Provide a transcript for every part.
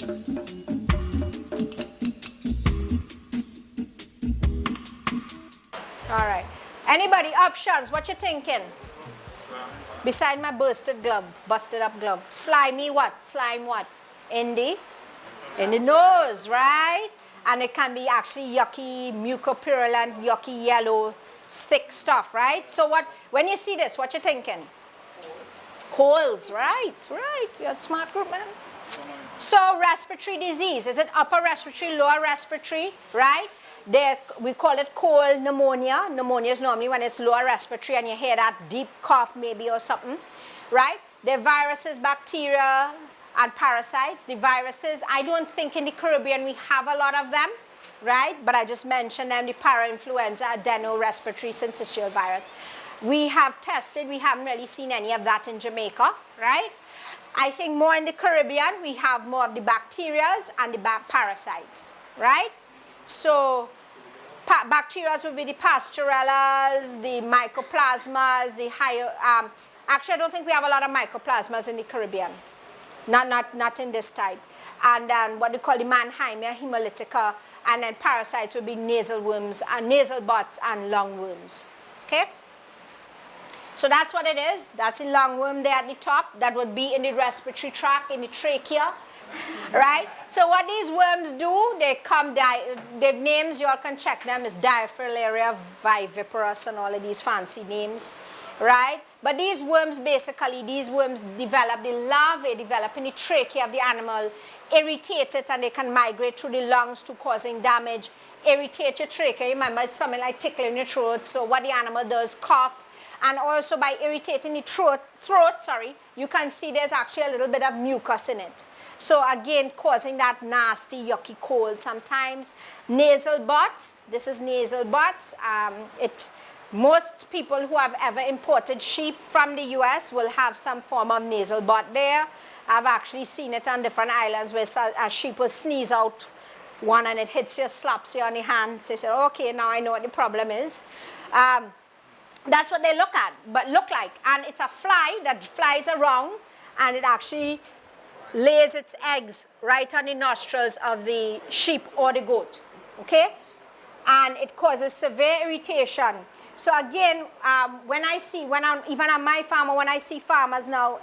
All right. Anybody, options? What you thinking? Beside my busted up glove. Slimy what? Slime what? In the nose, right? And it can be actually yucky, mucopurulent, yucky, yellow, thick stuff, right? So when you see this, what you thinking? Colds, right. You're a smart group, man. So respiratory disease, is it upper respiratory, lower respiratory, right? We call it cold pneumonia. Pneumonia is normally when it's lower respiratory and you hear that deep cough maybe or something, right? There are viruses, bacteria, and parasites. The viruses, I don't think in the Caribbean we have a lot of them, right? But I just mentioned them, the parainfluenza, adeno-respiratory syncytial virus. We have tested, we haven't really seen any of that in Jamaica, right? I think more in the Caribbean, we have more of the bacterias and the parasites, right? So bacteria would be the pastorellas, the mycoplasmas, the higher, actually I don't think we have a lot of mycoplasmas in the Caribbean. Not in this type. And then what we call the Mannheimia hemolytica, and then parasites would be nasal worms, and nasal bots and lungworms, okay? So that's what it is. That's the lungworm there at the top. That would be in the respiratory tract, in the trachea, right? So what these worms do, they come, their names, you all can check them, is Diaphilaria viviparus and all of these fancy names, right? But these worms basically, develop, the larvae develop in the trachea of the animal, irritate it, and they can migrate through the lungs to causing damage, irritate your trachea. You remember, it's something like tickling your throat. So what the animal does, cough, and also by irritating the throat, you can see there's actually a little bit of mucus in it. So again, causing that nasty, yucky cold sometimes. Nasal bots, this is nasal bots. Most people who have ever imported sheep from the US will have some form of nasal bot there. I've actually seen it on different islands where a sheep will sneeze out one and it hits you, slaps you on the hand. So you say, okay, now I know what the problem is. That's what they look like. And it's a fly that flies around and it actually lays its eggs right on the nostrils of the sheep or the goat, okay? And it causes severe irritation. So again, even on my farm, or when I see farmers now,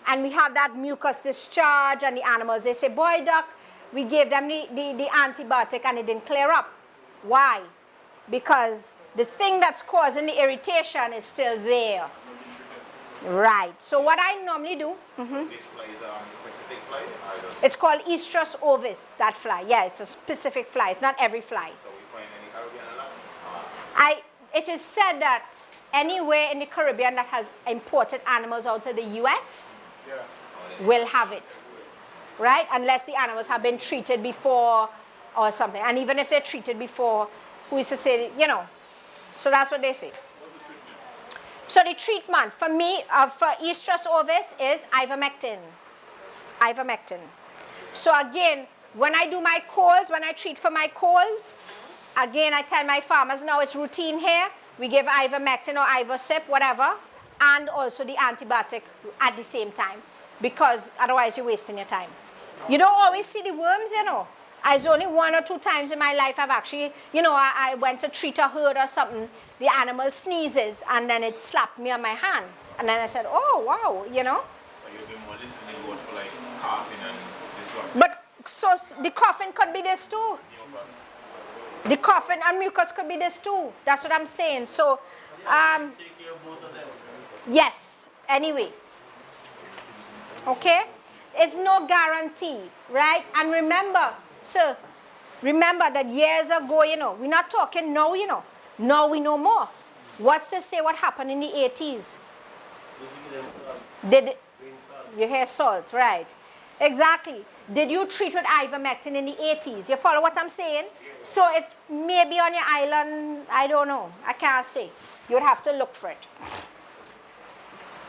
and we have that mucus discharge and the animals, they say, boy, doc, we gave them the antibiotic and it didn't clear up. Why? Because the thing that's causing the irritation is still there. Right. So what I normally do, This fly is a specific fly? It's called Estrus ovis, that fly. Yeah, it's a specific fly. It's not every fly. So we find in the Caribbean a lot? It is said that anywhere in the Caribbean that has imported animals out of the US will have it, right? Unless the animals have been treated before or something. And even if they're treated before, who is to say, so that's what they say. So the treatment for me, for Estrus ovis is ivermectin. So again, when I do my colds, when I treat for my colds, again, I tell my farmers, now it's routine here. We give ivermectin or Ivosip, whatever, and also the antibiotic at the same time, because otherwise you're wasting your time. You don't always see the worms, It's only 1 or 2 times in my life I've actually, I went to treat a herd or something, the animal sneezes, and then it slapped me on my hand. And then I said, oh, wow, So you've been more listening going for like coughing and this one? But, so the coughing could be this too. The coughing and mucus could be this too. That's what I'm saying. So, take care of both of them. yes, anyway. Okay? It's no guarantee, right? And remember that years ago, we're not talking now, Now we know more. What's to say what happened in the 80s? You hear salt, right? Exactly. Did you treat with ivermectin in the 80s? You follow what I'm saying? So it's maybe on your island, I don't know. I can't say. You would have to look for it.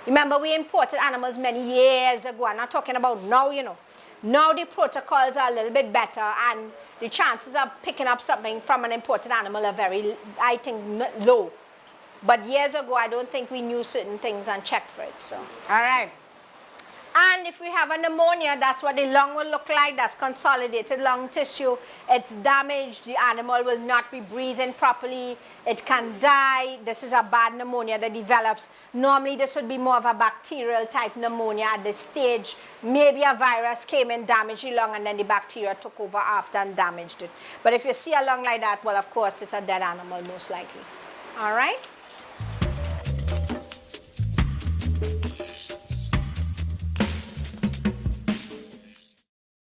Remember, we imported animals many years ago. I'm not talking about now, Now the protocols are a little bit better and the chances of picking up something from an imported animal are very, I think, low. But years ago, I don't think we knew certain things and checked for it. So, all right. And if we have a pneumonia, that's what the lung will look like. That's consolidated lung tissue. It's damaged. The animal will not be breathing properly. It can die. This is a bad pneumonia that develops. Normally, this would be more of a bacterial type pneumonia at this stage. Maybe a virus came and damaged the lung, and then the bacteria took over after and damaged it. But if you see a lung like that, well, of course, it's a dead animal most likely. All right?